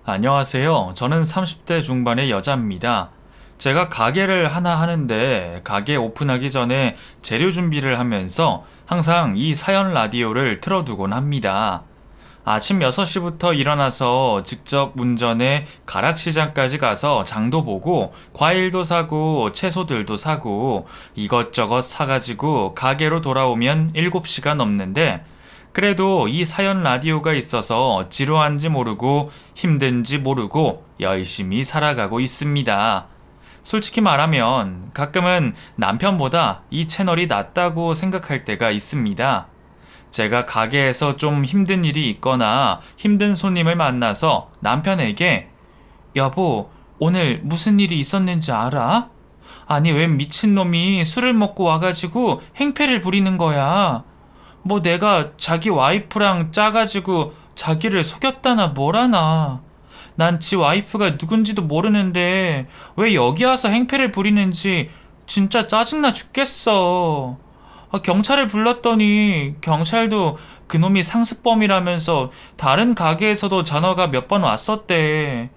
안녕하세요. 저는 30대 중반의 여자입니다. 제가 가게를 하나 하는데 가게 오픈하기 전에 재료 준비를 하면서 항상 이 사연 라디오를 틀어두곤 합니다. 아침 6시부터 일어나서 직접 운전해 가락시장까지 가서 장도 보고 과일도 사고 채소들도 사고 이것저것 사가지고 가게로 돌아오면 7시가 넘는데 그래도 이 사연 라디오가 있어서 지루한지 모르고 힘든지 모르고 열심히 살아가고 있습니다. 솔직히 말하면 가끔은 남편보다 이 채널이 낫다고 생각할 때가 있습니다. 제가 가게에서 좀 힘든 일이 있거나 힘든 손님을 만나서 남편에게 여보, 오늘 무슨 일이 있었는지 알아? 아니, 웬 미친놈이 술을 먹고 와가지고 행패를 부리는 거야. 뭐 내가 자기 와이프랑 짜가지고 자기를 속였다나 뭐라나. 난 지 와이프가 누군지도 모르는데 왜 여기 와서 행패를 부리는지 진짜 짜증나 죽겠어. 경찰을 불렀더니 경찰도 그놈이 상습범이라면서 다른 가게에서도 전화가 몇 번 왔었대.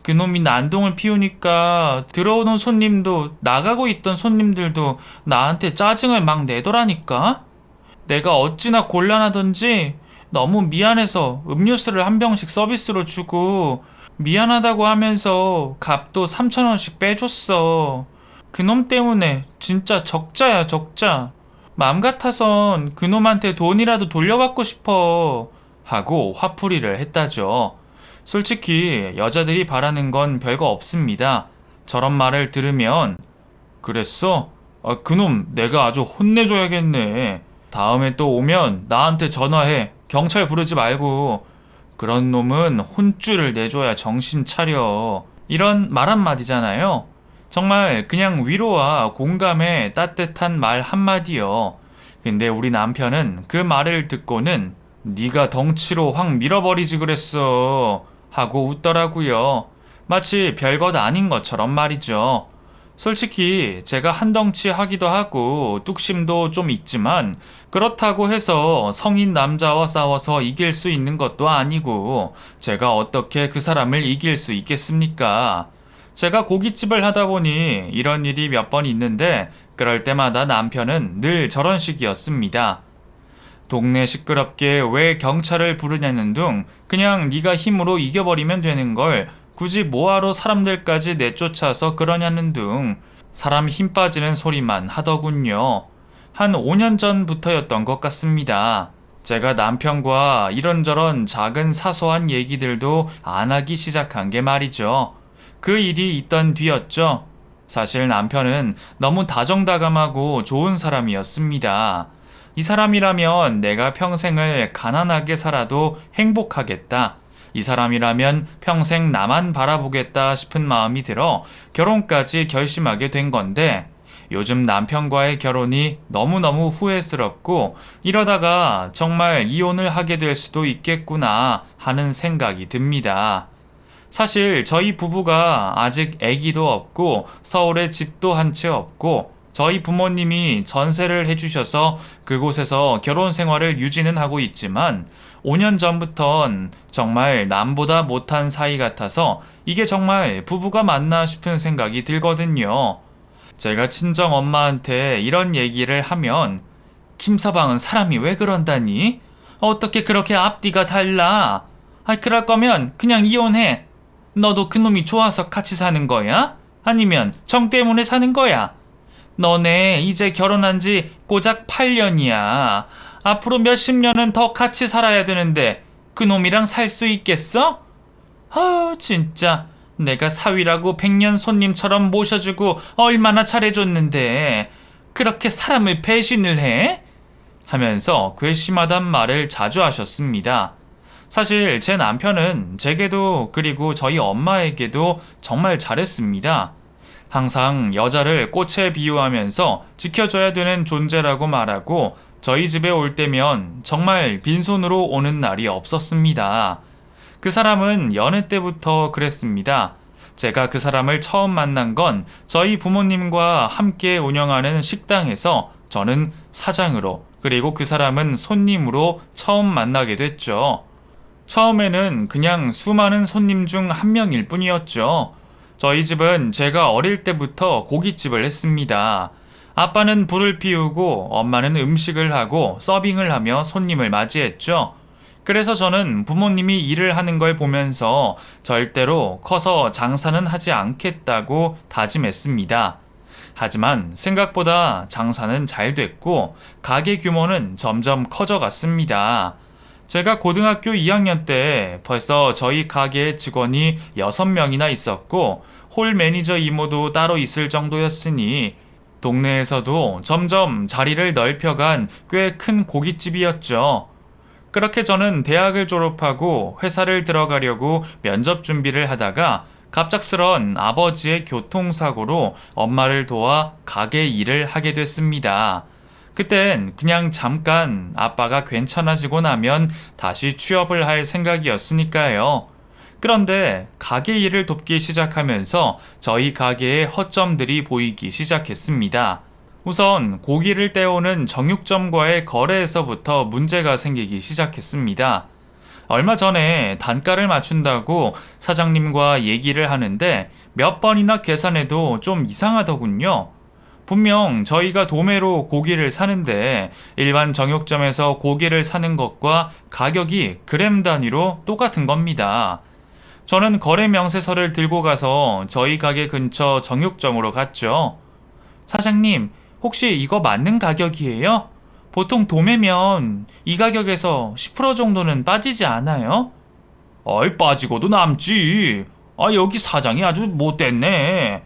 그놈이 난동을 피우니까 들어오는 손님도 나가고 있던 손님들도 나한테 짜증을 막 내더라니까. 내가 어찌나 곤란하던지 너무 미안해서 음료수를 한 병씩 서비스로 주고 미안하다고 하면서 값도 3,000원씩 빼줬어. 그놈 때문에 진짜 적자야, 적자. 맘 같아선 그놈한테 돈이라도 돌려받고 싶어. 하고 화풀이를 했다죠. 솔직히 여자들이 바라는 건 별거 없습니다. 저런 말을 들으면 그랬어? 그놈 내가 아주 혼내줘야겠네. 다음에 또 오면 나한테 전화해. 경찰 부르지 말고. 그런 놈은 혼쭐을 내줘야 정신 차려. 이런 말 한마디잖아요. 정말 그냥 위로와 공감의 따뜻한 말 한마디요. 근데 우리 남편은 그 말을 듣고는 네가 덩치로 확 밀어버리지 그랬어 하고 웃더라고요. 마치 별것 아닌 것처럼 말이죠. 솔직히 제가 한 덩치 하기도 하고 뚝심도 좀 있지만 그렇다고 해서 성인 남자와 싸워서 이길 수 있는 것도 아니고 제가 어떻게 그 사람을 이길 수 있겠습니까? 제가 고깃집을 하다 보니 이런 일이 몇 번 있는데 그럴 때마다 남편은 늘 저런 식이었습니다. 동네 시끄럽게 왜 경찰을 부르냐는 둥 그냥 네가 힘으로 이겨버리면 되는 걸 굳이 뭐하러 사람들까지 내쫓아서 그러냐는 둥 사람 힘 빠지는 소리만 하더군요. 한 5년 전부터였던 것 같습니다. 제가 남편과 이런저런 작은 사소한 얘기들도 안 하기 시작한 게 말이죠. 그 일이 있던 뒤였죠. 사실 남편은 너무 다정다감하고 좋은 사람이었습니다. 이 사람이라면 내가 평생을 가난하게 살아도 행복하겠다. 이 사람이라면 평생 나만 바라보겠다 싶은 마음이 들어 결혼까지 결심하게 된 건데 요즘 남편과의 결혼이 너무너무 후회스럽고 이러다가 정말 이혼을 하게 될 수도 있겠구나 하는 생각이 듭니다. 사실 저희 부부가 아직 아기도 없고 서울에 집도 한 채 없고 저희 부모님이 전세를 해주셔서 그곳에서 결혼 생활을 유지는 하고 있지만 5년 전부턴 정말 남보다 못한 사이 같아서 이게 정말 부부가 맞나 싶은 생각이 들거든요. 제가 친정 엄마한테 이런 얘기를 하면 김서방은 사람이 왜 그런다니? 어떻게 그렇게 앞뒤가 달라? 그럴 거면 그냥 이혼해. 너도 그놈이 좋아서 같이 사는 거야? 아니면 정 때문에 사는 거야? 너네 이제 결혼한 지 고작 8년이야. 앞으로 몇십 년은 더 같이 살아야 되는데 그놈이랑 살 수 있겠어? 진짜 내가 사위라고 100년 손님처럼 모셔주고 얼마나 잘해줬는데 그렇게 사람을 배신을 해? 하면서 괘씸하단 말을 자주 하셨습니다. 사실 제 남편은 제게도 그리고 저희 엄마에게도 정말 잘했습니다. 항상 여자를 꽃에 비유하면서 지켜줘야 되는 존재라고 말하고 저희 집에 올 때면 정말 빈손으로 오는 날이 없었습니다. 그 사람은 연애 때부터 그랬습니다. 제가 그 사람을 처음 만난 건 저희 부모님과 함께 운영하는 식당에서 저는 사장으로 그리고 그 사람은 손님으로 처음 만나게 됐죠. 처음에는 그냥 수많은 손님 중 한 명일 뿐이었죠. 저희 집은 제가 어릴 때부터 고깃집을 했습니다. 아빠는 불을 피우고 엄마는 음식을 하고 서빙을 하며 손님을 맞이했죠. 그래서 저는 부모님이 일을 하는 걸 보면서 절대로 커서 장사는 하지 않겠다고 다짐했습니다. 하지만 생각보다 장사는 잘 됐고 가게 규모는 점점 커져갔습니다. 제가 고등학교 2학년 때 벌써 저희 가게에 직원이 6명이나 있었고 홀 매니저 이모도 따로 있을 정도였으니 동네에서도 점점 자리를 넓혀간 꽤 큰 고깃집이었죠. 그렇게 저는 대학을 졸업하고 회사를 들어가려고 면접 준비를 하다가 갑작스런 아버지의 교통사고로 엄마를 도와 가게 일을 하게 됐습니다. 그땐 그냥 잠깐 아빠가 괜찮아지고 나면 다시 취업을 할 생각이었으니까요. 그런데 가게 일을 돕기 시작하면서 저희 가게의 허점들이 보이기 시작했습니다. 우선 고기를 떼오는 정육점과의 거래에서부터 문제가 생기기 시작했습니다. 얼마 전에 단가를 맞춘다고 사장님과 얘기를 하는데 몇 번이나 계산해도 좀 이상하더군요. 분명 저희가 도매로 고기를 사는데 일반 정육점에서 고기를 사는 것과 가격이 그램 단위로 똑같은 겁니다. 저는 거래 명세서를 들고 가서 저희 가게 근처 정육점으로 갔죠. 사장님, 혹시 이거 맞는 가격이에요? 보통 도매면 이 가격에서 10% 정도는 빠지지 않아요? 아이, 빠지고도 남지. 여기 사장이 아주 못됐네.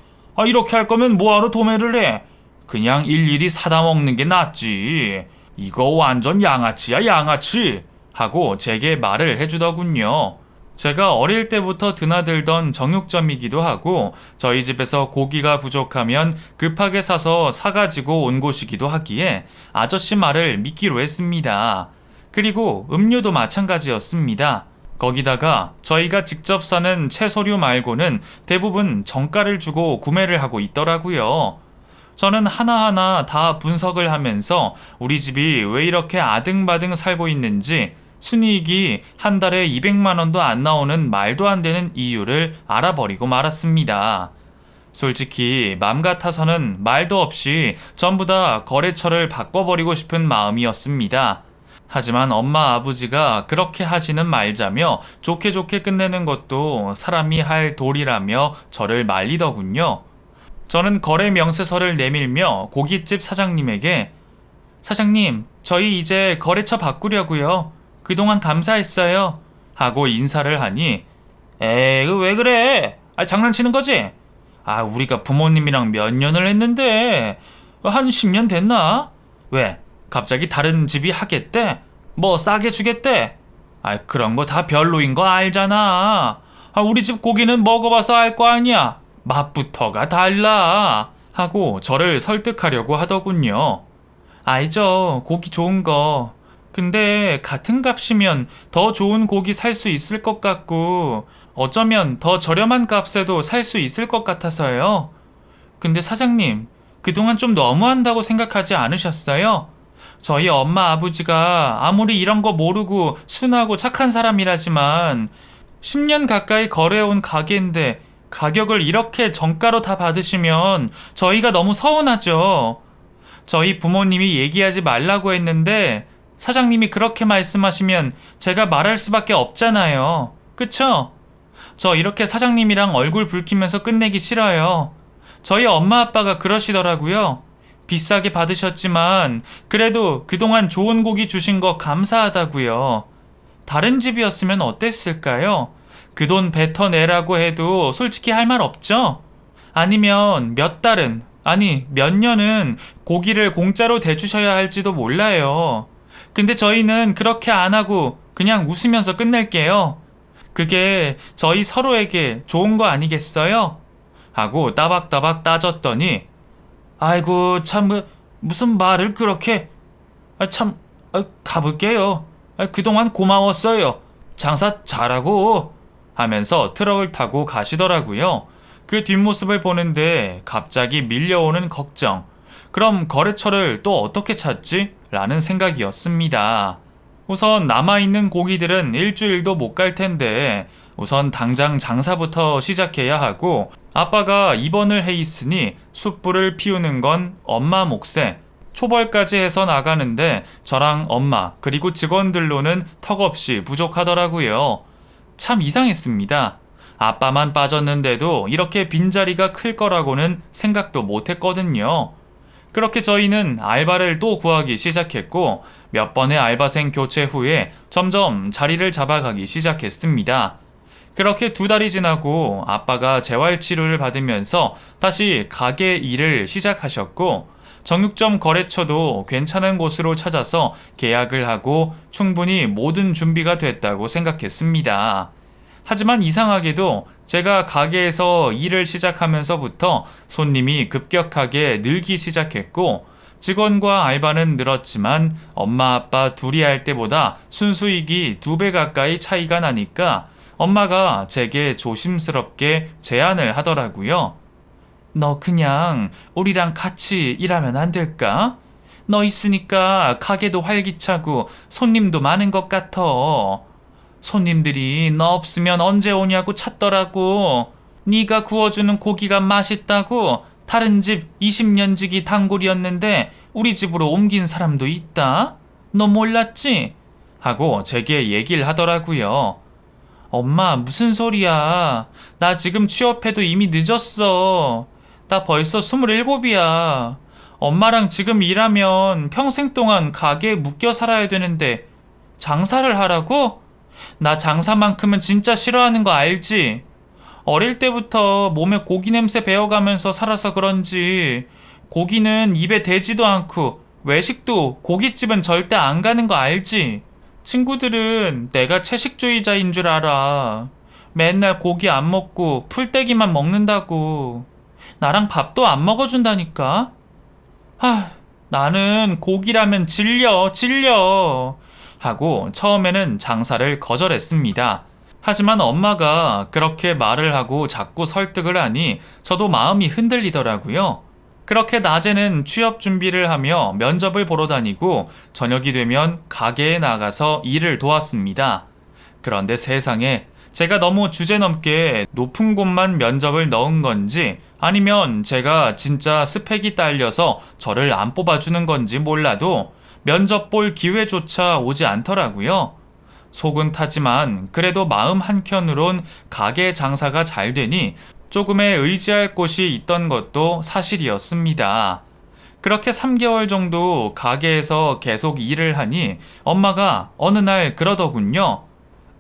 이렇게 할 거면 뭐하러 도매를 해? 그냥 일일이 사다 먹는 게 낫지. 이거 완전 양아치야, 양아치. 하고 제게 말을 해주더군요. 제가 어릴 때부터 드나들던 정육점이기도 하고 저희 집에서 고기가 부족하면 급하게 사서 사가지고 온 곳이기도 하기에 아저씨 말을 믿기로 했습니다. 그리고 음료도 마찬가지였습니다. 거기다가 저희가 직접 사는 채소류 말고는 대부분 정가를 주고 구매를 하고 있더라고요. 저는 하나하나 다 분석을 하면서 우리 집이 왜 이렇게 아등바등 살고 있는지 순이익이 한 달에 200만 원도 안 나오는 말도 안 되는 이유를 알아버리고 말았습니다. 솔직히 맘 같아서는 말도 없이 전부 다 거래처를 바꿔버리고 싶은 마음이었습니다. 하지만 엄마 아버지가 그렇게 하지는 말자며 좋게 좋게 끝내는 것도 사람이 할 도리라며 저를 말리더군요. 저는 거래 명세서를 내밀며 고깃집 사장님에게 사장님, 저희 이제 거래처 바꾸려고요. 그동안 감사했어요. 하고 인사를 하니 에이, 왜 그래? 장난치는 거지? 우리가 부모님이랑 몇 년을 했는데 한 10년 됐나? 왜? 갑자기 다른 집이 하겠대? 뭐 싸게 주겠대? 그런 거 다 별로인 거 알잖아. 우리 집 고기는 먹어봐서 알 거 아니야. 맛부터가 달라. 하고 저를 설득하려고 하더군요. 알죠. 고기 좋은 거. 근데 같은 값이면 더 좋은 고기 살 수 있을 것 같고 어쩌면 더 저렴한 값에도 살 수 있을 것 같아서요. 근데 사장님, 그동안 좀 너무한다고 생각하지 않으셨어요? 저희 엄마 아버지가 아무리 이런 거 모르고 순하고 착한 사람이라지만 10년 가까이 거래해온 가게인데 가격을 이렇게 정가로 다 받으시면 저희가 너무 서운하죠. 저희 부모님이 얘기하지 말라고 했는데 사장님이 그렇게 말씀하시면 제가 말할 수밖에 없잖아요. 그쵸? 저 이렇게 사장님이랑 얼굴 붉히면서 끝내기 싫어요. 저희 엄마 아빠가 그러시더라고요. 비싸게 받으셨지만 그래도 그동안 좋은 고기 주신 거 감사하다고요. 다른 집이었으면 어땠을까요? 그 돈 뱉어내라고 해도 솔직히 할 말 없죠? 아니면 몇 달은, 아니 몇 년은 고기를 공짜로 대주셔야 할지도 몰라요. 근데 저희는 그렇게 안 하고 그냥 웃으면서 끝낼게요. 그게 저희 서로에게 좋은 거 아니겠어요? 하고 따박따박 따졌더니 아이고 참 무슨 말을 그렇게 가볼게요. 그동안 고마웠어요. 장사 잘하고 하면서 트럭을 타고 가시더라고요. 그 뒷모습을 보는데 갑자기 밀려오는 걱정. 그럼 거래처를 또 어떻게 찾지? 라는 생각이었습니다. 우선 남아있는 고기들은 일주일도 못 갈 텐데 우선 당장 장사부터 시작해야 하고 아빠가 입원을 해 있으니 숯불을 피우는 건 엄마 몫에 초벌까지 해서 나가는데 저랑 엄마 그리고 직원들로는 턱없이 부족하더라고요. 참 이상했습니다. 아빠만 빠졌는데도 이렇게 빈자리가 클 거라고는 생각도 못 했거든요. 그렇게 저희는 알바를 또 구하기 시작했고 몇 번의 알바생 교체 후에 점점 자리를 잡아가기 시작했습니다. 그렇게 2달이 지나고 아빠가 재활치료를 받으면서 다시 가게 일을 시작하셨고 정육점 거래처도 괜찮은 곳으로 찾아서 계약을 하고 충분히 모든 준비가 됐다고 생각했습니다. 하지만 이상하게도 제가 가게에서 일을 시작하면서부터 손님이 급격하게 늘기 시작했고 직원과 알바는 늘었지만 엄마 아빠 둘이 할 때보다 순수익이 2배 가까이 차이가 나니까 엄마가 제게 조심스럽게 제안을 하더라고요. 너 그냥 우리랑 같이 일하면 안 될까? 너 있으니까 가게도 활기차고 손님도 많은 것 같아. 손님들이 너 없으면 언제 오냐고 찾더라고. 네가 구워주는 고기가 맛있다고 다른 집 20년 지기 단골이었는데 우리 집으로 옮긴 사람도 있다. 너 몰랐지? 하고 제게 얘기를 하더라고요. 엄마 무슨 소리야. 나 지금 취업해도 이미 늦었어. 나 벌써 27이야. 엄마랑 지금 일하면 평생 동안 가게에 묶여 살아야 되는데 장사를 하라고? 나 장사만큼은 진짜 싫어하는 거 알지? 어릴 때부터 몸에 고기 냄새 배워가면서 살아서 그런지 고기는 입에 대지도 않고 외식도 고깃집은 절대 안 가는 거 알지? 친구들은 내가 채식주의자인 줄 알아. 맨날 고기 안 먹고 풀떼기만 먹는다고. 나랑 밥도 안 먹어준다니까. 나는 고기라면 질려. 하고 처음에는 장사를 거절했습니다. 하지만 엄마가 그렇게 말을 하고 자꾸 설득을 하니 저도 마음이 흔들리더라고요. 그렇게 낮에는 취업 준비를 하며 면접을 보러 다니고 저녁이 되면 가게에 나가서 일을 도왔습니다. 그런데 세상에 제가 너무 주제넘게 높은 곳만 면접을 넣은 건지 아니면 제가 진짜 스펙이 딸려서 저를 안 뽑아주는 건지 몰라도 면접 볼 기회조차 오지 않더라고요. 속은 타지만 그래도 마음 한켠으론 가게 장사가 잘 되니 조금의 의지할 곳이 있던 것도 사실이었습니다. 그렇게 3개월 정도 가게에서 계속 일을 하니 엄마가 어느 날 그러더군요.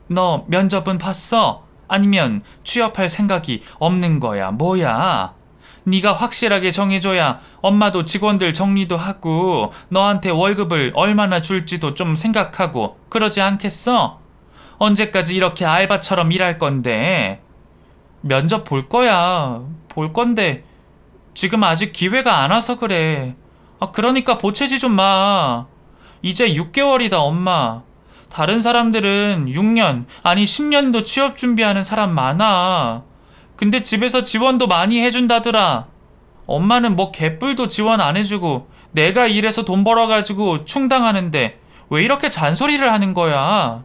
너 면접은 봤어? 아니면 취업할 생각이 없는 거야? 뭐야? 네가 확실하게 정해줘야 엄마도 직원들 정리도 하고 너한테 월급을 얼마나 줄지도 좀 생각하고 그러지 않겠어? 언제까지 이렇게 알바처럼 일할 건데? 면접 볼 거야. 볼 건데 지금 아직 기회가 안 와서 그래. 그러니까 보채지 좀 마. 이제 6개월이다 엄마. 다른 사람들은 6년 아니 10년도 취업 준비하는 사람 많아. 근데 집에서 지원도 많이 해준다더라. 엄마는 뭐 개뿔도 지원 안 해주고 내가 일해서 돈 벌어가지고 충당하는데 왜 이렇게 잔소리를 하는 거야?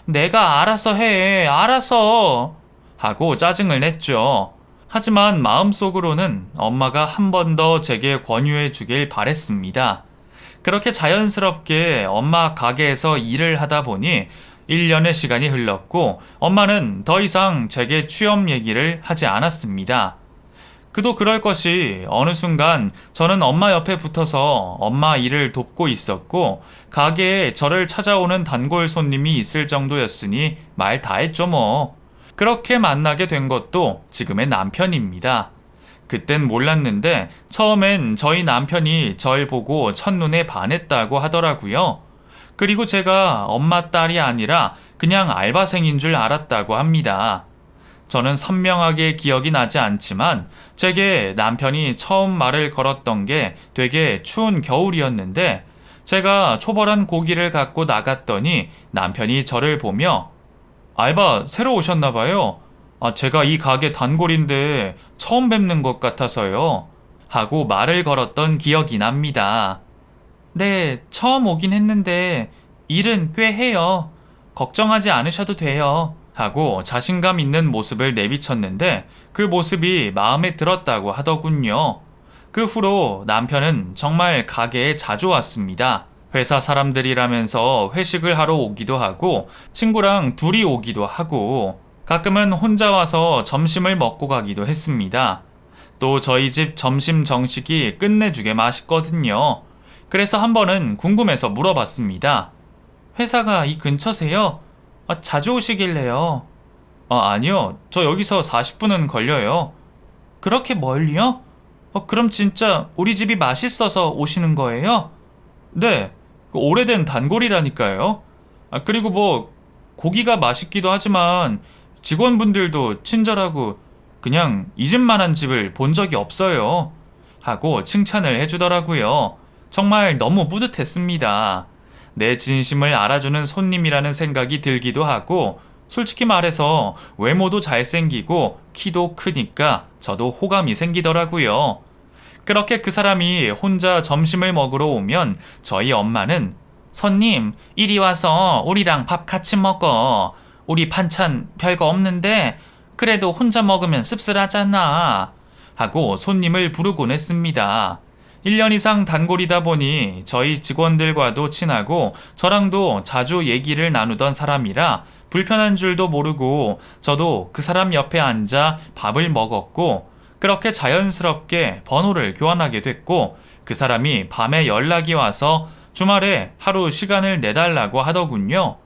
내가 알아서 해. 알아서. 하고 짜증을 냈죠. 하지만 마음속으로는 엄마가 한 번 더 제게 권유해 주길 바랬습니다. 그렇게 자연스럽게 엄마 가게에서 일을 하다 보니 1년의 시간이 흘렀고 엄마는 더 이상 제게 취업 얘기를 하지 않았습니다. 그도 그럴 것이 어느 순간 저는 엄마 옆에 붙어서 엄마 일을 돕고 있었고 가게에 저를 찾아오는 단골 손님이 있을 정도였으니 말 다 했죠 뭐. 그렇게 만나게 된 것도 지금의 남편입니다. 그땐 몰랐는데 처음엔 저희 남편이 절 보고 첫눈에 반했다고 하더라고요. 그리고 제가 엄마 딸이 아니라 그냥 알바생인 줄 알았다고 합니다. 저는 선명하게 기억이 나지 않지만 제게 남편이 처음 말을 걸었던 게 되게 추운 겨울이었는데 제가 초벌한 고기를 갖고 나갔더니 남편이 저를 보며 알바 새로 오셨나봐요. 제가 이 가게 단골인데 처음 뵙는 것 같아서요. 하고 말을 걸었던 기억이 납니다. 네, 처음 오긴 했는데 일은 꽤 해요. 걱정하지 않으셔도 돼요. 하고 자신감 있는 모습을 내비쳤는데 그 모습이 마음에 들었다고 하더군요. 그 후로 남편은 정말 가게에 자주 왔습니다. 회사 사람들이라면서 회식을 하러 오기도 하고 친구랑 둘이 오기도 하고 가끔은 혼자 와서 점심을 먹고 가기도 했습니다. 또 저희 집 점심 정식이 끝내주게 맛있거든요. 그래서 한 번은 궁금해서 물어봤습니다. 회사가 이 근처세요? 자주 오시길래요. 아니요. 저 여기서 40분은 걸려요. 그렇게 멀리요? 그럼 진짜 우리 집이 맛있어서 오시는 거예요? 네. 그 오래된 단골이라니까요. 그리고 뭐 고기가 맛있기도 하지만 직원분들도 친절하고 그냥 잊을만한 집을 본 적이 없어요. 하고 칭찬을 해주더라고요. 정말 너무 뿌듯했습니다. 내 진심을 알아주는 손님이라는 생각이 들기도 하고 솔직히 말해서 외모도 잘생기고 키도 크니까 저도 호감이 생기더라고요. 그렇게 그 사람이 혼자 점심을 먹으러 오면 저희 엄마는 손님, 이리 와서 우리랑 밥 같이 먹어. 우리 반찬 별거 없는데 그래도 혼자 먹으면 씁쓸하잖아. 하고 손님을 부르곤 했습니다. 1년 이상 단골이다 보니 저희 직원들과도 친하고 저랑도 자주 얘기를 나누던 사람이라 불편한 줄도 모르고 저도 그 사람 옆에 앉아 밥을 먹었고 그렇게 자연스럽게 번호를 교환하게 됐고 그 사람이 밤에 연락이 와서 주말에 하루 시간을 내달라고 하더군요.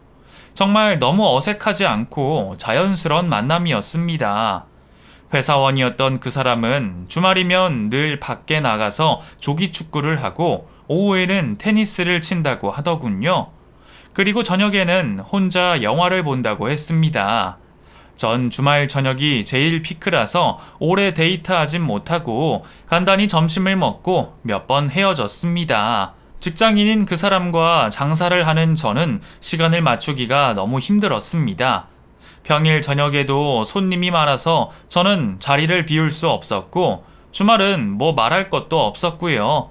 정말 너무 어색하지 않고 자연스러운 만남이었습니다. 회사원이었던 그 사람은 주말이면 늘 밖에 나가서 조기 축구를 하고 오후에는 테니스를 친다고 하더군요. 그리고 저녁에는 혼자 영화를 본다고 했습니다. 전 주말 저녁이 제일 피크라서 오래 데이트하진 못하고 간단히 점심을 먹고 몇 번 헤어졌습니다. 직장인인 그 사람과 장사를 하는 저는 시간을 맞추기가 너무 힘들었습니다. 평일 저녁에도 손님이 많아서 저는 자리를 비울 수 없었고 주말은 뭐 말할 것도 없었고요.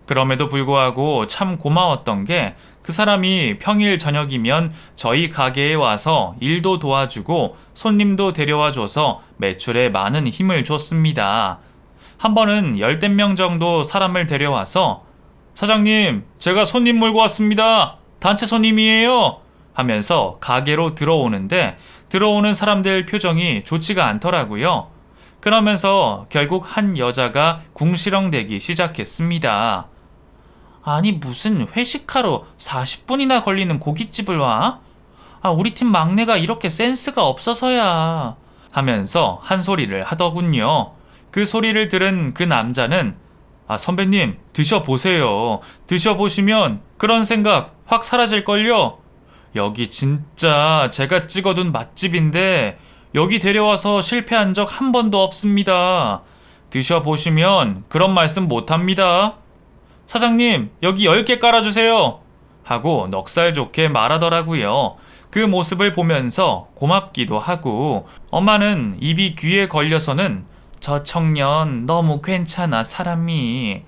그럼에도 불구하고 참 고마웠던 게 그 사람이 평일 저녁이면 저희 가게에 와서 일도 도와주고 손님도 데려와줘서 매출에 많은 힘을 줬습니다. 한 번은 10대 명 정도 사람을 데려와서 사장님, 제가 손님 몰고 왔습니다. 단체 손님이에요. 하면서 가게로 들어오는데 들어오는 사람들 표정이 좋지가 않더라고요. 그러면서 결국 한 여자가 궁시렁대기 시작했습니다. 아니 무슨 회식하러 40분이나 걸리는 고깃집을 와? 우리 팀 막내가 이렇게 센스가 없어서야. 하면서 한 소리를 하더군요. 그 소리를 들은 그 남자는 선배님 드셔보세요. 드셔보시면 그런 생각 확 사라질걸요. 여기 진짜 제가 찍어둔 맛집인데 여기 데려와서 실패한 적 한 번도 없습니다. 드셔보시면 그런 말씀 못합니다. 사장님 여기 10개 깔아주세요. 하고 넉살 좋게 말하더라고요. 그 모습을 보면서 고맙기도 하고 엄마는 입이 귀에 걸려서는 저 청년 너무 괜찮아 사람이.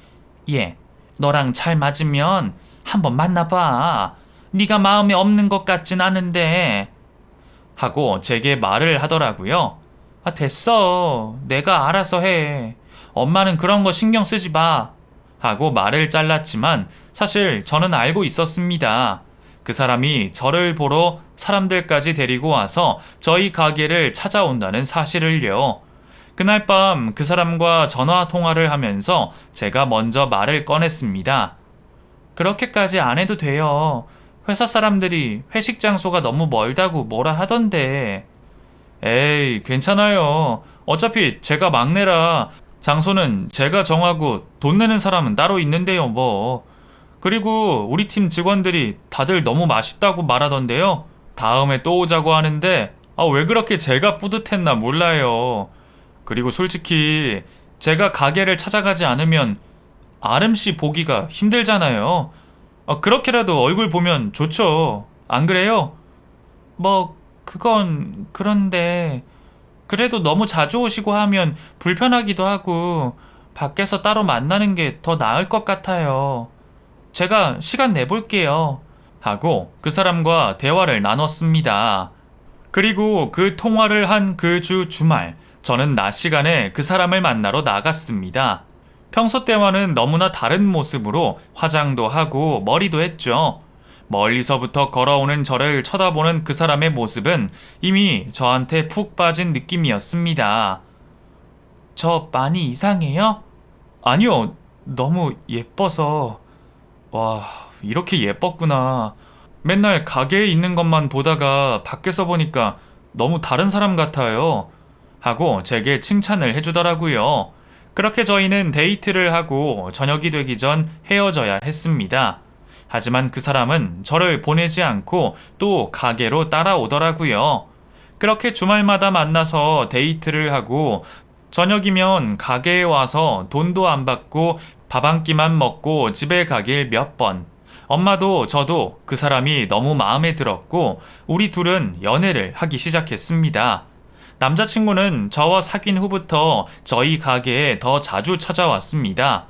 얘 너랑 잘 맞으면 한번 만나봐. 네가 마음에 없는 것 같진 않은데. 하고 제게 말을 하더라고요. 됐어. 내가 알아서 해. 엄마는 그런 거 신경 쓰지 마. 하고 말을 잘랐지만 사실 저는 알고 있었습니다. 그 사람이 저를 보러 사람들까지 데리고 와서 저희 가게를 찾아온다는 사실을요. 그날 밤 그 사람과 전화 통화를 하면서 제가 먼저 말을 꺼냈습니다. 그렇게까지 안 해도 돼요. 회사 사람들이 회식 장소가 너무 멀다고 뭐라 하던데. 에이, 괜찮아요. 어차피 제가 막내라 장소는 제가 정하고 돈 내는 사람은 따로 있는데요, 뭐. 그리고 우리 팀 직원들이 다들 너무 맛있다고 말하던데요. 다음에 또 오자고 하는데 왜 그렇게 제가 뿌듯했나 몰라요. 그리고 솔직히 제가 가게를 찾아가지 않으면 아름씨 보기가 힘들잖아요. 그렇게라도 얼굴 보면 좋죠. 안 그래요? 그건 그런데 그래도 너무 자주 오시고 하면 불편하기도 하고 밖에서 따로 만나는 게 더 나을 것 같아요. 제가 시간 내볼게요. 하고 그 사람과 대화를 나눴습니다. 그리고 그 통화를 한 그 주 주말, 저는 낮 시간에 그 사람을 만나러 나갔습니다. 평소 때와는 너무나 다른 모습으로 화장도 하고 머리도 했죠. 멀리서부터 걸어오는 저를 쳐다보는 그 사람의 모습은 이미 저한테 푹 빠진 느낌이었습니다. 저 많이 이상해요? 아니요, 너무 예뻐서. 와, 이렇게 예뻤구나. 맨날 가게에 있는 것만 보다가 밖에서 보니까 너무 다른 사람 같아요. 하고 제게 칭찬을 해주더라고요. 그렇게 저희는 데이트를 하고 저녁이 되기 전 헤어져야 했습니다. 하지만 그 사람은 저를 보내지 않고 또 가게로 따라오더라고요. 그렇게 주말마다 만나서 데이트를 하고 저녁이면 가게에 와서 돈도 안 받고 밥 한 끼만 먹고 집에 가길 몇 번. 엄마도 저도 그 사람이 너무 마음에 들었고 우리 둘은 연애를 하기 시작했습니다. 남자친구는 저와 사귄 후부터 저희 가게에 더 자주 찾아왔습니다.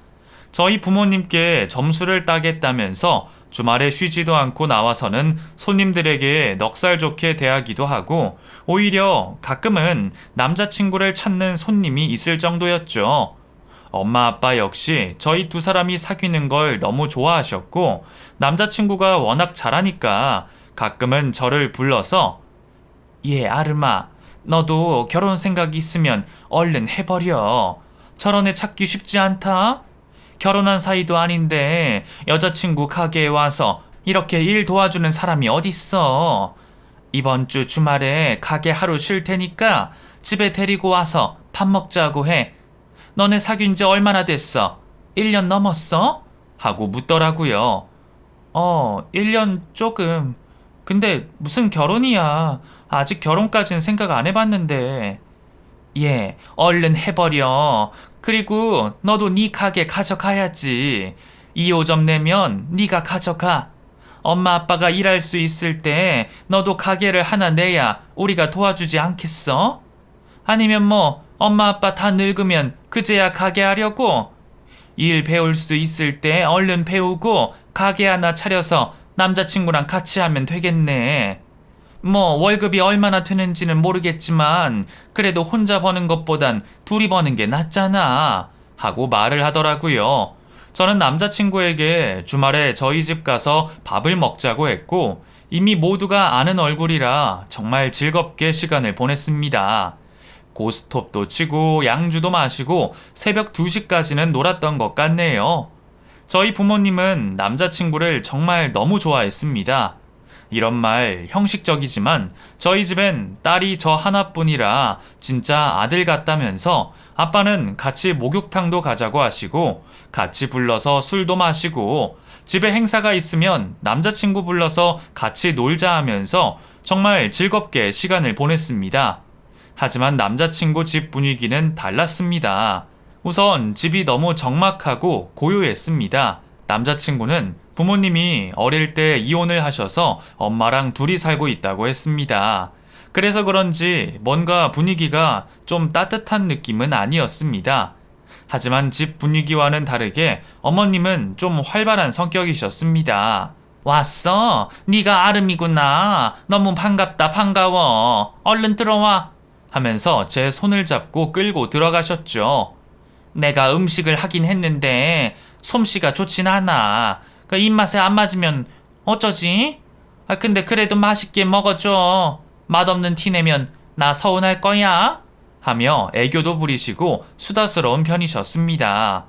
저희 부모님께 점수를 따겠다면서 주말에 쉬지도 않고 나와서는 손님들에게 넉살 좋게 대하기도 하고 오히려 가끔은 남자친구를 찾는 손님이 있을 정도였죠. 엄마 아빠 역시 저희 두 사람이 사귀는 걸 너무 좋아하셨고 남자친구가 워낙 잘하니까 가끔은 저를 불러서 아름아, 너도 결혼 생각 있으면 얼른 해버려. 저런 애 찾기 쉽지 않다? 결혼한 사이도 아닌데 여자친구 가게에 와서 이렇게 일 도와주는 사람이 어딨어. 이번 주 주말에 가게 하루 쉴 테니까 집에 데리고 와서 밥 먹자고 해. 너네 사귄 지 얼마나 됐어? 1년 넘었어? 하고 묻더라고요. 1년 조금. 근데 무슨 결혼이야. 아직 결혼까진 생각 안 해봤는데. 얼른 해버려. 그리고 너도 네 가게 가져가야지. 2호점 내면 네가 가져가. 엄마 아빠가 일할 수 있을 때 너도 가게를 하나 내야 우리가 도와주지 않겠어? 아니면 뭐 엄마 아빠 다 늙으면 그제야 가게 하려고? 일 배울 수 있을 때 얼른 배우고 가게 하나 차려서 남자친구랑 같이 하면 되겠네. 뭐 월급이 얼마나 되는지는 모르겠지만 그래도 혼자 버는 것보단 둘이 버는 게 낫잖아. 하고 말을 하더라고요. 저는 남자친구에게 주말에 저희 집 가서 밥을 먹자고 했고 이미 모두가 아는 얼굴이라 정말 즐겁게 시간을 보냈습니다. 고스톱도 치고 양주도 마시고 새벽 2시까지는 놀았던 것 같네요. 저희 부모님은 남자친구를 정말 너무 좋아했습니다. 이런 말 형식적이지만 저희 집엔 딸이 저 하나뿐이라 진짜 아들 같다면서 아빠는 같이 목욕탕도 가자고 하시고 같이 불러서 술도 마시고 집에 행사가 있으면 남자친구 불러서 같이 놀자 하면서 정말 즐겁게 시간을 보냈습니다. 하지만 남자친구 집 분위기는 달랐습니다. 우선 집이 너무 적막하고 고요했습니다. 남자친구는 부모님이 어릴 때 이혼을 하셔서 엄마랑 둘이 살고 있다고 했습니다. 그래서 그런지 뭔가 분위기가 좀 따뜻한 느낌은 아니었습니다. 하지만 집 분위기와는 다르게 어머님은 좀 활발한 성격이셨습니다. 왔어? 네가 아름이구나. 너무 반갑다. 반가워. 얼른 들어와. 하면서 제 손을 잡고 끌고 들어가셨죠. 내가 음식을 하긴 했는데 솜씨가 좋진 않아. 그 입맛에 안 맞으면 어쩌지? 근데 그래도 맛있게 먹어줘. 맛없는 티 내면 나 서운할 거야. 하며 애교도 부리시고 수다스러운 편이셨습니다.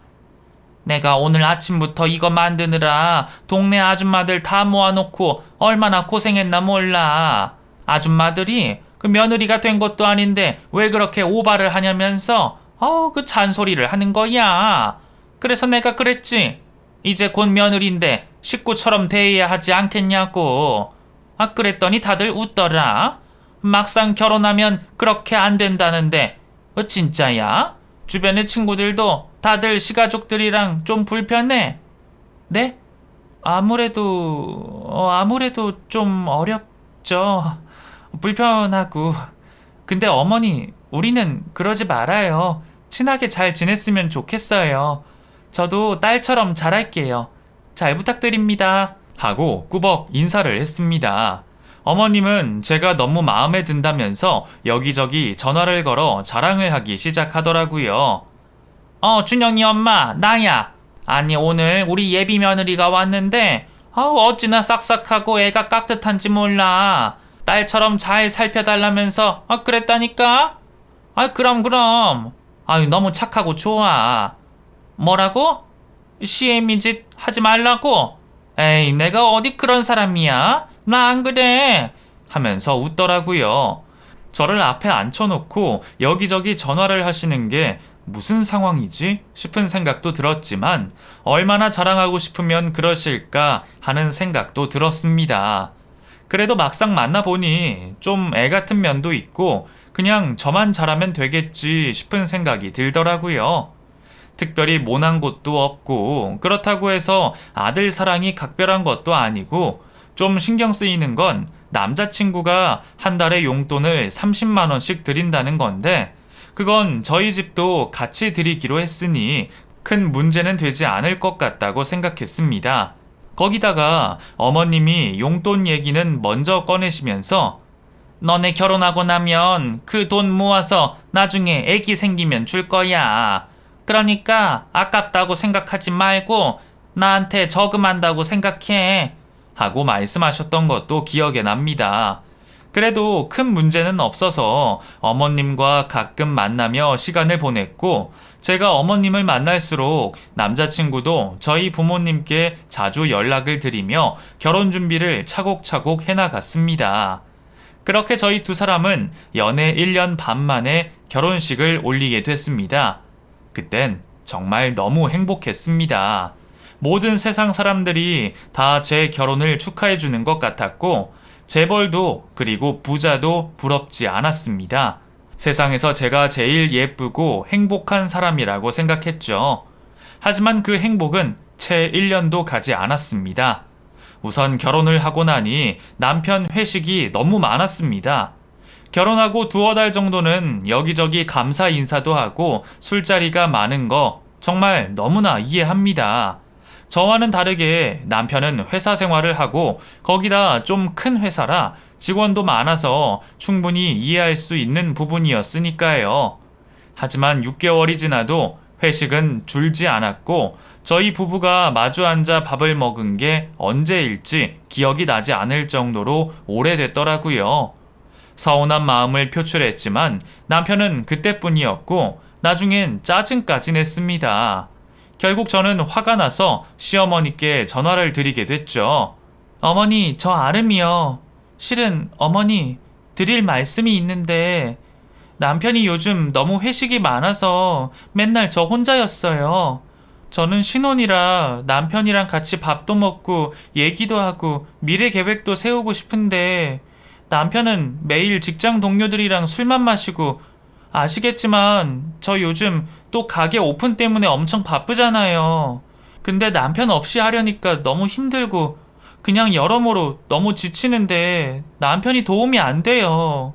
내가 오늘 아침부터 이거 만드느라 동네 아줌마들 다 모아놓고 얼마나 고생했나 몰라. 아줌마들이 그 며느리가 된 것도 아닌데 왜 그렇게 오바를 하냐면서 그 잔소리를 하는 거야. 그래서 내가 그랬지. 이제 곧 며느리인데 식구처럼 대해야 하지 않겠냐고. 그랬더니 다들 웃더라. 막상 결혼하면 그렇게 안 된다는데 진짜야? 주변의 친구들도 다들 시가족들이랑 좀 불편해. 네? 아무래도 좀 어렵죠. 불편하고. 근데 어머니, 우리는 그러지 말아요. 친하게 잘 지냈으면 좋겠어요. 저도 딸처럼 잘할게요. 잘 부탁드립니다. 하고 꾸벅 인사를 했습니다. 어머님은 제가 너무 마음에 든다면서 여기저기 전화를 걸어 자랑을 하기 시작하더라고요. 준영이 엄마, 나야. 아니, 오늘 우리 예비 며느리가 왔는데, 어찌나 싹싹하고 애가 깍듯한지 몰라. 딸처럼 잘 살펴달라면서, 그랬다니까? 그럼. 너무 착하고 좋아. 뭐라고? 시애미 짓 하지 말라고? 에이, 내가 어디 그런 사람이야? 나 안 그래. 하면서 웃더라고요. 저를 앞에 앉혀놓고 여기저기 전화를 하시는 게 무슨 상황이지? 싶은 생각도 들었지만 얼마나 자랑하고 싶으면 그러실까 하는 생각도 들었습니다. 그래도 막상 만나보니 좀 애 같은 면도 있고 그냥 저만 잘하면 되겠지 싶은 생각이 들더라고요. 특별히 모난 곳도 없고 그렇다고 해서 아들 사랑이 각별한 것도 아니고 좀 신경 쓰이는 건 남자친구가 한 달에 용돈을 30만 원씩 드린다는 건데 그건 저희 집도 같이 드리기로 했으니 큰 문제는 되지 않을 것 같다고 생각했습니다. 거기다가 어머님이 용돈 얘기는 먼저 꺼내시면서 너네 결혼하고 나면 그 돈 모아서 나중에 애기 생기면 줄 거야. 그러니까 아깝다고 생각하지 말고 나한테 저금한다고 생각해. 하고 말씀하셨던 것도 기억에 납니다. 그래도 큰 문제는 없어서 어머님과 가끔 만나며 시간을 보냈고 제가 어머님을 만날수록 남자친구도 저희 부모님께 자주 연락을 드리며 결혼 준비를 차곡차곡 해나갔습니다. 그렇게 저희 두 사람은 연애 1년 반 만에 결혼식을 올리게 됐습니다. 그땐 정말 너무 행복했습니다. 모든 세상 사람들이 다 제 결혼을 축하해 주는 것 같았고 재벌도 그리고 부자도 부럽지 않았습니다. 세상에서 제가 제일 예쁘고 행복한 사람이라고 생각했죠. 하지만 그 행복은 채 1년도 가지 않았습니다. 우선 결혼을 하고 나니 남편 회식이 너무 많았습니다. 결혼하고 두어 달 정도는 여기저기 감사 인사도 하고 술자리가 많은 거 정말 너무나 이해합니다. 저와는 다르게 남편은 회사 생활을 하고 거기다 좀 큰 회사라 직원도 많아서 충분히 이해할 수 있는 부분이었으니까요. 하지만 6개월이 지나도 회식은 줄지 않았고 저희 부부가 마주 앉아 밥을 먹은 게 언제일지 기억이 나지 않을 정도로 오래됐더라고요. 서운한 마음을 표출했지만 남편은 그때뿐이었고 나중엔 짜증까지 냈습니다. 결국 저는 화가 나서 시어머니께 전화를 드리게 됐죠. 어머니, 저 아름이요. 실은 어머니, 드릴 말씀이 있는데 남편이 요즘 너무 회식이 많아서 맨날 저 혼자였어요. 저는 신혼이라 남편이랑 같이 밥도 먹고 얘기도 하고 미래 계획도 세우고 싶은데 남편은 매일 직장 동료들이랑 술만 마시고 아시겠지만 저 요즘 또 가게 오픈 때문에 엄청 바쁘잖아요. 근데 남편 없이 하려니까 너무 힘들고 그냥 여러모로 너무 지치는데 남편이 도움이 안 돼요.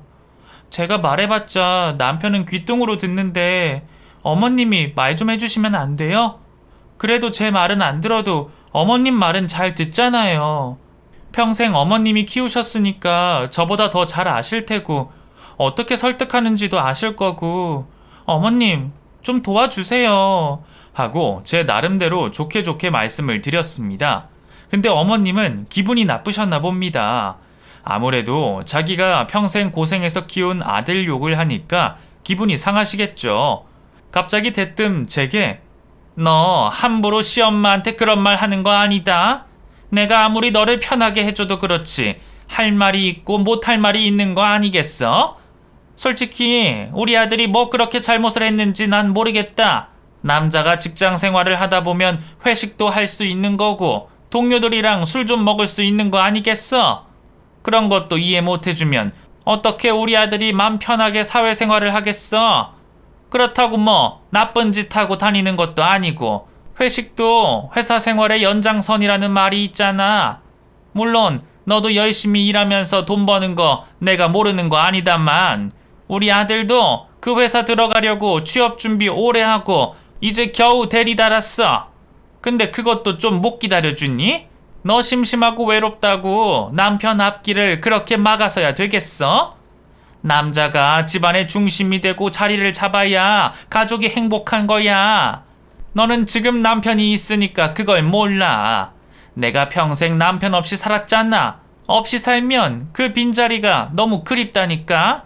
제가 말해봤자 남편은 귓등으로 듣는데 어머님이 말 좀 해주시면 안 돼요? 그래도 제 말은 안 들어도 어머님 말은 잘 듣잖아요. 평생 어머님이 키우셨으니까 저보다 더 잘 아실 테고 어떻게 설득하는지도 아실 거고 어머님 좀 도와주세요 하고 제 나름대로 좋게 말씀을 드렸습니다. 근데 어머님은 기분이 나쁘셨나 봅니다. 아무래도 자기가 평생 고생해서 키운 아들 욕을 하니까 기분이 상하시겠죠. 갑자기 대뜸 제게 너 함부로 시엄마한테 그런 말 하는 거 아니다. 내가 아무리 너를 편하게 해줘도 그렇지 할 말이 있고 못할 말이 있는 거 아니겠어? 솔직히 우리 아들이 뭐 그렇게 잘못을 했는지 난 모르겠다. 남자가 직장 생활을 하다 보면 회식도 할 수 있는 거고 동료들이랑 술 좀 먹을 수 있는 거 아니겠어? 그런 것도 이해 못 해주면 어떻게 우리 아들이 맘 편하게 사회생활을 하겠어? 그렇다고 뭐 나쁜 짓 하고 다니는 것도 아니고 회식도 회사 생활의 연장선이라는 말이 있잖아. 물론 너도 열심히 일하면서 돈 버는 거 내가 모르는 거 아니다만 우리 아들도 그 회사 들어가려고 취업 준비 오래 하고 이제 겨우 대리 달았어. 근데 그것도 좀 못 기다려주니? 너 심심하고 외롭다고 남편 앞길을 그렇게 막아서야 되겠어? 남자가 집안의 중심이 되고 자리를 잡아야 가족이 행복한 거야. 너는 지금 남편이 있으니까 그걸 몰라. 내가 평생 남편 없이 살았잖아. 없이 살면 그 빈자리가 너무 그립다니까?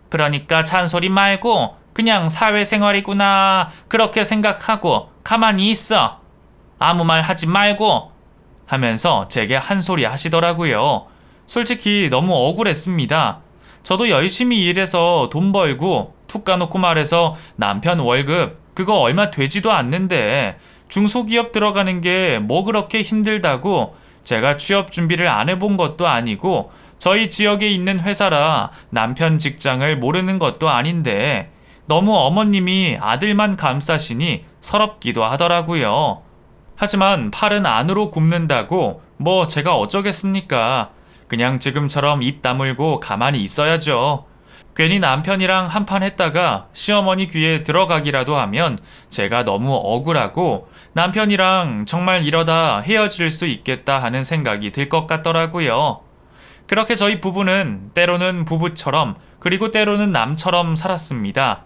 그러니까 잔소리 말고 그냥 사회생활이구나 그렇게 생각하고 가만히 있어. 아무 말 하지 말고 하면서 제게 한 소리 하시더라고요. 솔직히 너무 억울했습니다. 저도 열심히 일해서 돈 벌고 툭 까놓고 말해서 남편 월급 그거 얼마 되지도 않는데 중소기업 들어가는 게 뭐 그렇게 힘들다고 제가 취업 준비를 안 해본 것도 아니고 저희 지역에 있는 회사라 남편 직장을 모르는 것도 아닌데 너무 어머님이 아들만 감싸시니 서럽기도 하더라고요. 하지만 팔은 안으로 굽는다고 뭐 제가 어쩌겠습니까? 그냥 지금처럼 입 다물고 가만히 있어야죠. 괜히 남편이랑 한판 했다가 시어머니 귀에 들어가기라도 하면 제가 너무 억울하고 남편이랑 정말 이러다 헤어질 수 있겠다 하는 생각이 들 것 같더라고요. 그렇게 저희 부부는 때로는 부부처럼 그리고 때로는 남처럼 살았습니다.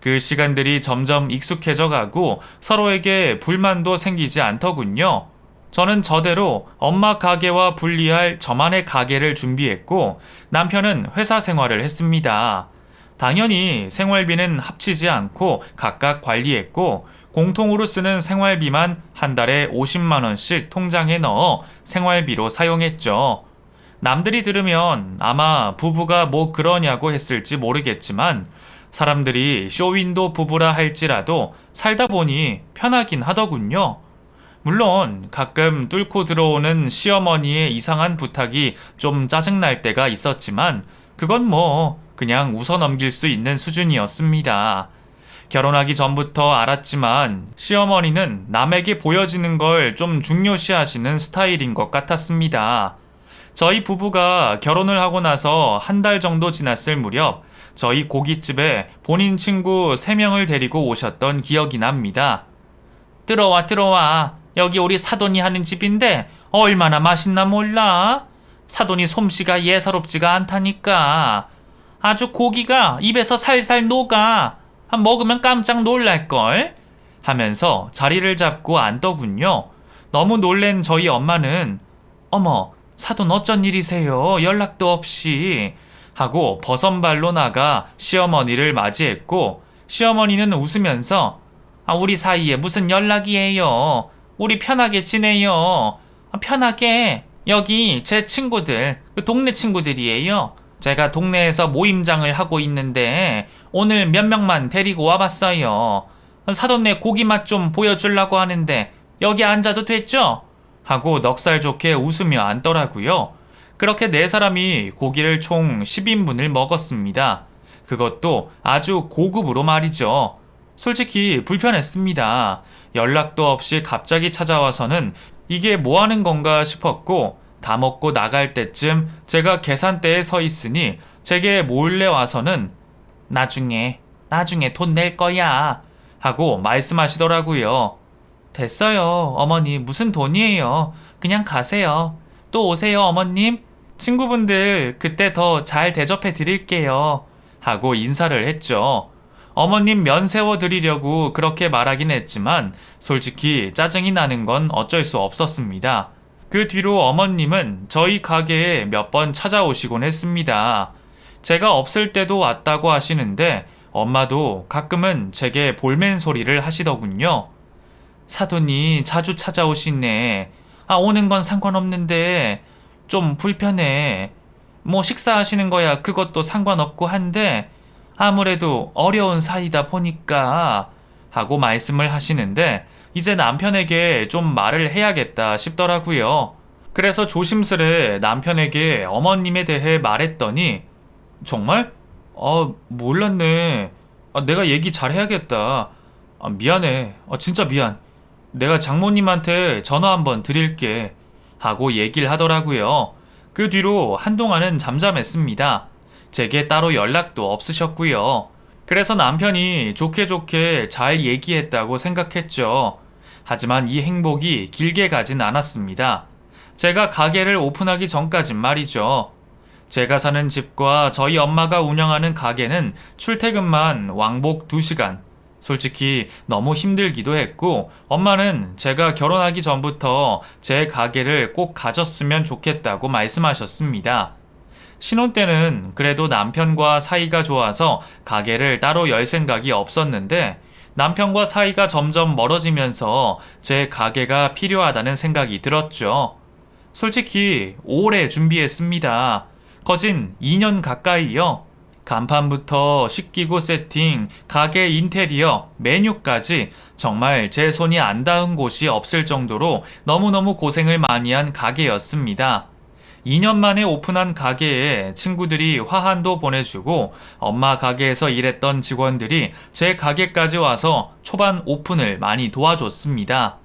그 시간들이 점점 익숙해져 가고 서로에게 불만도 생기지 않더군요. 저는 저대로 엄마 가게와 분리할 저만의 가게를 준비했고 남편은 회사 생활을 했습니다. 당연히 생활비는 합치지 않고 각각 관리했고 공통으로 쓰는 생활비만 한 달에 50만 원씩 통장에 넣어 생활비로 사용했죠. 남들이 들으면 아마 부부가 뭐 그러냐고 했을지 모르겠지만 사람들이 쇼윈도 부부라 할지라도 살다 보니 편하긴 하더군요. 물론 가끔 뚫고 들어오는 시어머니의 이상한 부탁이 좀 짜증날 때가 있었지만 그건 뭐 그냥 웃어 넘길 수 있는 수준이었습니다. 결혼하기 전부터 알았지만 시어머니는 남에게 보여지는 걸 좀 중요시하시는 스타일인 것 같았습니다. 저희 부부가 결혼을 하고 나서 한 달 정도 지났을 무렵 저희 고깃집에 본인 친구 3명을 데리고 오셨던 기억이 납니다. 들어와. 여기 우리 사돈이 하는 집인데 얼마나 맛있나 몰라? 사돈이 솜씨가 예사롭지가 않다니까. 아주 고기가 입에서 살살 녹아. 먹으면 깜짝 놀랄걸? 하면서 자리를 잡고 앉더군요. 너무 놀란 저희 엄마는 어머, 사돈 어쩐 일이세요? 연락도 없이 하고 버선발로 나가 시어머니를 맞이했고 시어머니는 웃으면서 우리 사이에 무슨 연락이에요? 우리 편하게 지내요. 편하게. 여기 제 친구들, 그 동네 친구들이에요. 제가 동네에서 모임장을 하고 있는데 오늘 몇 명만 데리고 와봤어요. 사돈네 고기 맛 좀 보여주려고 하는데 여기 앉아도 됐죠? 하고 넉살 좋게 웃으며 앉더라고요. 그렇게 4사람이 고기를 총 10인분을 먹었습니다. 그것도 아주 고급으로 말이죠. 솔직히 불편했습니다. 연락도 없이 갑자기 찾아와서는 이게 뭐 하는 건가 싶었고 다 먹고 나갈 때쯤 제가 계산대에 서 있으니 제게 몰래 와서는 나중에 돈 낼 거야 하고 말씀하시더라고요. 됐어요. 어머니 무슨 돈이에요. 그냥 가세요. 또 오세요 어머님. 친구분들 그때 더 잘 대접해 드릴게요. 하고 인사를 했죠. 어머님 면 세워 드리려고 그렇게 말하긴 했지만 솔직히 짜증이 나는 건 어쩔 수 없었습니다. 그 뒤로 어머님은 저희 가게에 몇 번 찾아오시곤 했습니다. 제가 없을 때도 왔다고 하시는데 엄마도 가끔은 제게 볼멘 소리를 하시더군요. 사돈이 자주 찾아오시네. 오는 건 상관없는데 좀 불편해. 뭐 식사하시는 거야 그것도 상관없고 한데 아무래도 어려운 사이다 보니까 하고 말씀을 하시는데 이제 남편에게 좀 말을 해야겠다 싶더라고요. 그래서 조심스레 남편에게 어머님에 대해 말했더니 정말? 몰랐네. 내가 얘기 잘해야겠다. 미안해. 진짜 미안. 내가 장모님한테 전화 한번 드릴게. 하고 얘기를 하더라고요. 그 뒤로 한동안은 잠잠했습니다. 제게 따로 연락도 없으셨고요. 그래서 남편이 좋게 잘 얘기했다고 생각했죠. 하지만 이 행복이 길게 가진 않았습니다. 제가 가게를 오픈하기 전까진 말이죠. 제가 사는 집과 저희 엄마가 운영하는 가게는 출퇴근만 왕복 2시간. 솔직히 너무 힘들기도 했고, 엄마는 제가 결혼하기 전부터 제 가게를 꼭 가졌으면 좋겠다고 말씀하셨습니다. 신혼 때는 그래도 남편과 사이가 좋아서 가게를 따로 열 생각이 없었는데, 남편과 사이가 점점 멀어지면서 제 가게가 필요하다는 생각이 들었죠. 솔직히 오래 준비했습니다. 거진 2년 가까이요. 간판부터 식기구 세팅, 가게 인테리어, 메뉴까지 정말 제 손이 안 닿은 곳이 없을 정도로 너무너무 고생을 많이 한 가게였습니다. 2년 만에 오픈한 가게에 친구들이 화환도 보내주고 엄마 가게에서 일했던 직원들이 제 가게까지 와서 초반 오픈을 많이 도와줬습니다.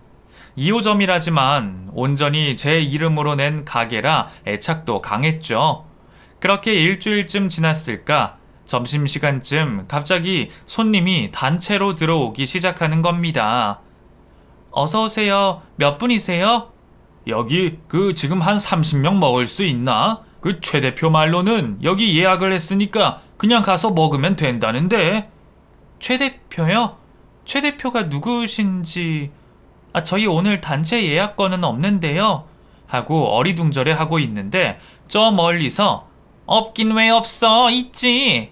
2호점이라지만 온전히 제 이름으로 낸 가게라 애착도 강했죠. 그렇게 일주일쯤 지났을까 점심시간쯤 갑자기 손님이 단체로 들어오기 시작하는 겁니다. 어서오세요. 몇 분이세요? 여기 지금 한 30명 먹을 수 있나? 최 대표 말로는 여기 예약을 했으니까 그냥 가서 먹으면 된다는데. 최 대표요? 최 대표가 누구신지... 저희 오늘 단체 예약권은 없는데요. 하고 어리둥절해 하고 있는데 저 멀리서 없긴 왜 없어? 있지.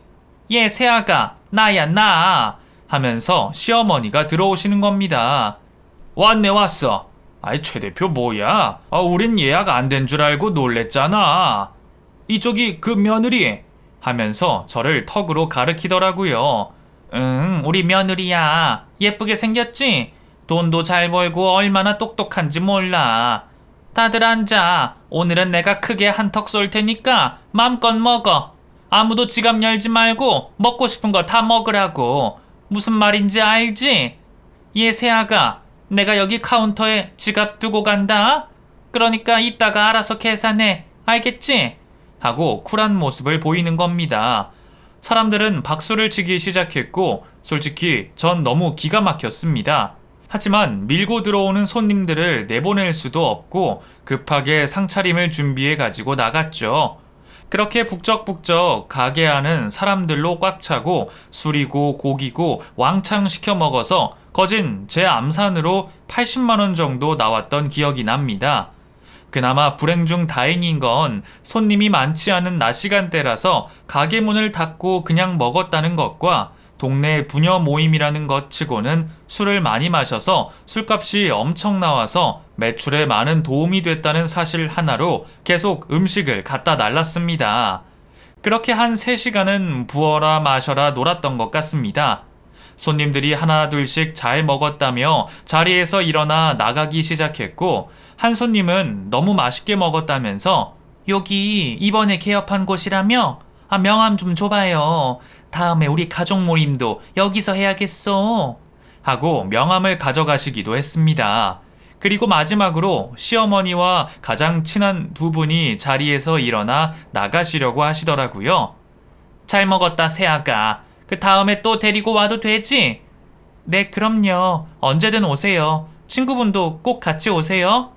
얘 새아가 나야 나 하면서 시어머니가 들어오시는 겁니다. 왔네 왔어. 최 대표 뭐야? 우린 예약 안 된 줄 알고 놀랬잖아. 이쪽이 그 며느리 하면서 저를 턱으로 가리키더라고요. 응, 우리 며느리야. 예쁘게 생겼지? 돈도 잘 벌고 얼마나 똑똑한지 몰라. 다들 앉아. 오늘은 내가 크게 한턱 쏠 테니까 맘껏 먹어. 아무도 지갑 열지 말고 먹고 싶은 거 다 먹으라고. 무슨 말인지 알지? 얘 새아가 내가 여기 카운터에 지갑 두고 간다. 그러니까 이따가 알아서 계산해. 알겠지? 하고 쿨한 모습을 보이는 겁니다. 사람들은 박수를 치기 시작했고 솔직히 전 너무 기가 막혔습니다. 하지만 밀고 들어오는 손님들을 내보낼 수도 없고 급하게 상차림을 준비해 가지고 나갔죠. 그렇게 북적북적 가게 안은 사람들로 꽉 차고 술이고 고기고 왕창 시켜 먹어서 거진 제 암산으로 80만 원 정도 나왔던 기억이 납니다. 그나마 불행 중 다행인 건 손님이 많지 않은 낮 시간대라서 가게 문을 닫고 그냥 먹었다는 것과 동네 부녀 모임이라는 것 치고는 술을 많이 마셔서 술값이 엄청 나와서 매출에 많은 도움이 됐다는 사실 하나로 계속 음식을 갖다 날랐습니다. 그렇게 한 3시간은 부어라 마셔라 놀았던 것 같습니다. 손님들이 하나 둘씩 잘 먹었다며 자리에서 일어나 나가기 시작했고 한 손님은 너무 맛있게 먹었다면서 여기 이번에 개업한 곳이라며? 명함 좀 줘봐요. 다음에 우리 가족 모임도 여기서 해야겠어. 하고 명함을 가져가시기도 했습니다. 그리고 마지막으로 시어머니와 가장 친한 두 분이 자리에서 일어나 나가시려고 하시더라고요. 잘 먹었다 새아가. 그 다음에 또 데리고 와도 되지? 네 그럼요. 언제든 오세요. 친구분도 꼭 같이 오세요.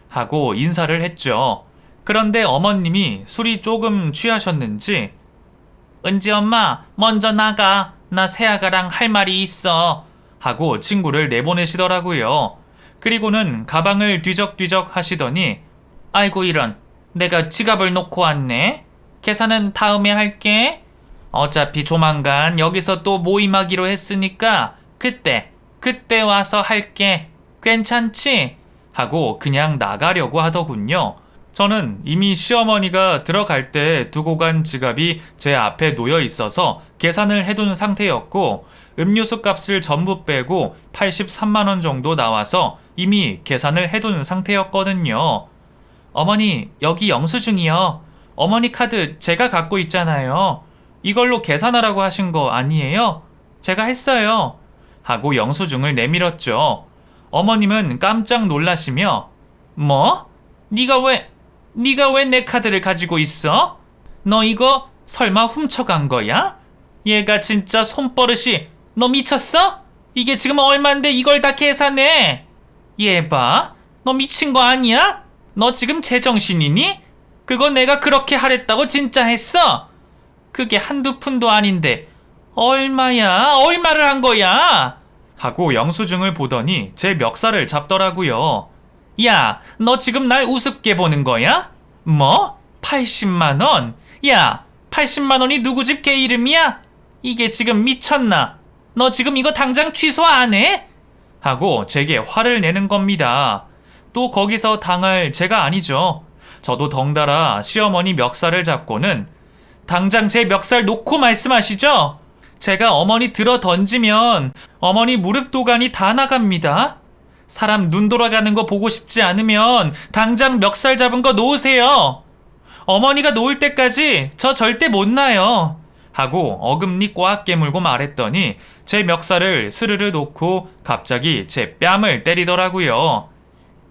하고 인사를 했죠. 그런데 어머님이 술이 조금 취하셨는지 은지 엄마 먼저 나가. 나 새아가랑 할 말이 있어. 하고 친구를 내보내시더라고요. 그리고는 가방을 뒤적뒤적 하시더니 아이고 이런 내가 지갑을 놓고 왔네. 계산은 다음에 할게. 어차피 조만간 여기서 또 모임하기로 했으니까 그때 와서 할게. 괜찮지? 하고 그냥 나가려고 하더군요. 저는 이미 시어머니가 들어갈 때 두고 간 지갑이 제 앞에 놓여 있어서 계산을 해둔 상태였고 음료수 값을 전부 빼고 83만 원 정도 나와서 이미 계산을 해둔 상태였거든요. 어머니 여기 영수증이요. 어머니 카드 제가 갖고 있잖아요. 이걸로 계산하라고 하신 거 아니에요? 제가 했어요. 하고 영수증을 내밀었죠. 어머님은 깜짝 놀라시며 뭐? 네가 왜 내 카드를 가지고 있어? 너 이거 설마 훔쳐간 거야? 얘가 진짜 손버릇이. 너 미쳤어? 이게 지금 얼만데 이걸 다 계산해? 얘 봐. 너 미친 거 아니야? 너 지금 제정신이니? 그거 내가 그렇게 하랬다고 진짜 했어? 그게 한두 푼도 아닌데 얼마야? 얼마를 한 거야? 하고 영수증을 보더니 제 멱살을 잡더라고요. 야, 너 지금 날 우습게 보는 거야? 뭐? 80만 원? 야, 80만 원이 누구 집 개 이름이야? 이게 지금 미쳤나? 너 지금 이거 당장 취소 안 해? 하고 제게 화를 내는 겁니다. 또 거기서 당할 제가 아니죠. 저도 덩달아 시어머니 멱살을 잡고는 당장 제 멱살 놓고 말씀하시죠? 제가 어머니 들어 던지면 어머니 무릎 도가니 다 나갑니다. 사람 눈 돌아가는 거 보고 싶지 않으면 당장 멱살 잡은 거 놓으세요. 어머니가 놓을 때까지 저 절대 못 놔요. 하고 어금니 꽉 깨물고 말했더니 제 멱살을 스르르 놓고 갑자기 제 뺨을 때리더라고요.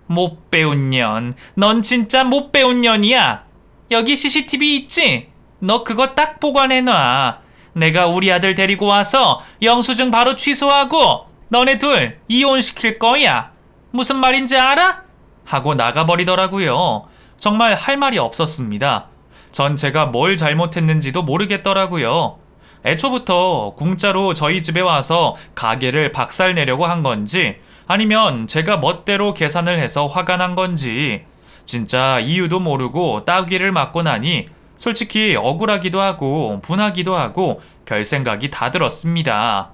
못 배운 년, 넌 진짜 못 배운 년이야. 여기 CCTV 있지? 너 그거 딱 보관해놔. 내가 우리 아들 데리고 와서 영수증 바로 취소하고 너네 둘 이혼시킬 거야. 무슨 말인지 알아? 하고 나가버리더라고요. 정말 할 말이 없었습니다. 전 제가 뭘 잘못했는지도 모르겠더라고요. 애초부터 공짜로 저희 집에 와서 가게를 박살내려고 한 건지 아니면 제가 멋대로 계산을 해서 화가 난 건지 진짜 이유도 모르고 따귀를 맞고 나니 솔직히 억울하기도 하고 분하기도 하고 별 생각이 다 들었습니다.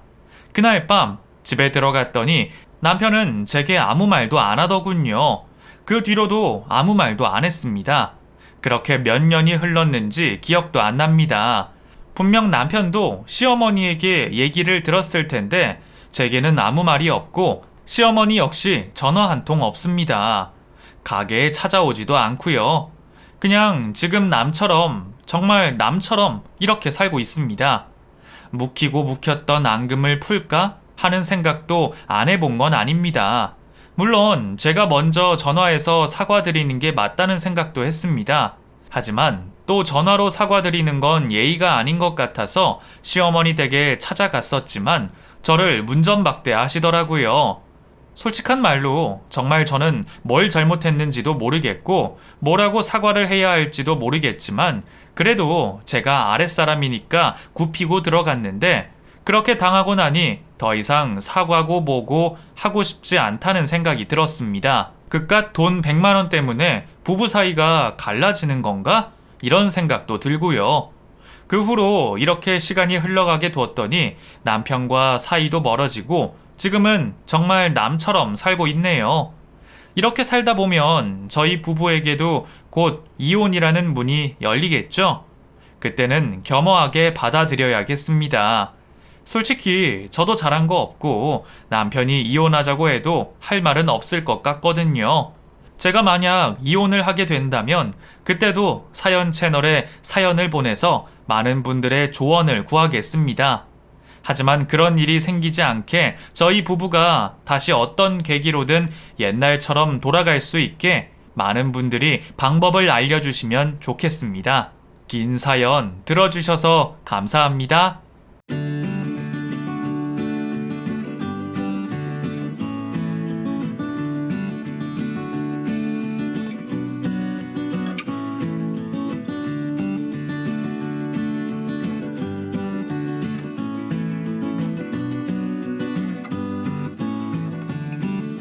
그날 밤 집에 들어갔더니 남편은 제게 아무 말도 안 하더군요. 그 뒤로도 아무 말도 안 했습니다. 그렇게 몇 년이 흘렀는지 기억도 안 납니다. 분명 남편도 시어머니에게 얘기를 들었을 텐데 제게는 아무 말이 없고 시어머니 역시 전화 한 통 없습니다. 가게에 찾아오지도 않고요. 그냥 지금 남처럼 정말 남처럼 이렇게 살고 있습니다. 묵히고 묵혔던 앙금을 풀까 하는 생각도 안 해본 건 아닙니다. 물론 제가 먼저 전화해서 사과드리는 게 맞다는 생각도 했습니다. 하지만 또 전화로 사과드리는 건 예의가 아닌 것 같아서 시어머니 댁에 찾아갔었지만 저를 문전박대 하시더라고요. 솔직한 말로 정말 저는 뭘 잘못했는지도 모르겠고 뭐라고 사과를 해야 할지도 모르겠지만 그래도 제가 아랫사람이니까 굽히고 들어갔는데 그렇게 당하고 나니 더 이상 사과고 뭐고 하고 싶지 않다는 생각이 들었습니다. 그깟 돈 100만 원 때문에 부부 사이가 갈라지는 건가? 이런 생각도 들고요. 그 후로 이렇게 시간이 흘러가게 두었더니 남편과 사이도 멀어지고 지금은 정말 남처럼 살고 있네요. 이렇게 살다 보면 저희 부부에게도 곧 이혼이라는 문이 열리겠죠? 그때는 겸허하게 받아들여야겠습니다. 솔직히 저도 잘한 거 없고 남편이 이혼하자고 해도 할 말은 없을 것 같거든요. 제가 만약 이혼을 하게 된다면 그때도 사연 채널에 사연을 보내서 많은 분들의 조언을 구하겠습니다. 하지만 그런 일이 생기지 않게 저희 부부가 다시 어떤 계기로든 옛날처럼 돌아갈 수 있게 많은 분들이 방법을 알려주시면 좋겠습니다. 긴 사연 들어주셔서 감사합니다.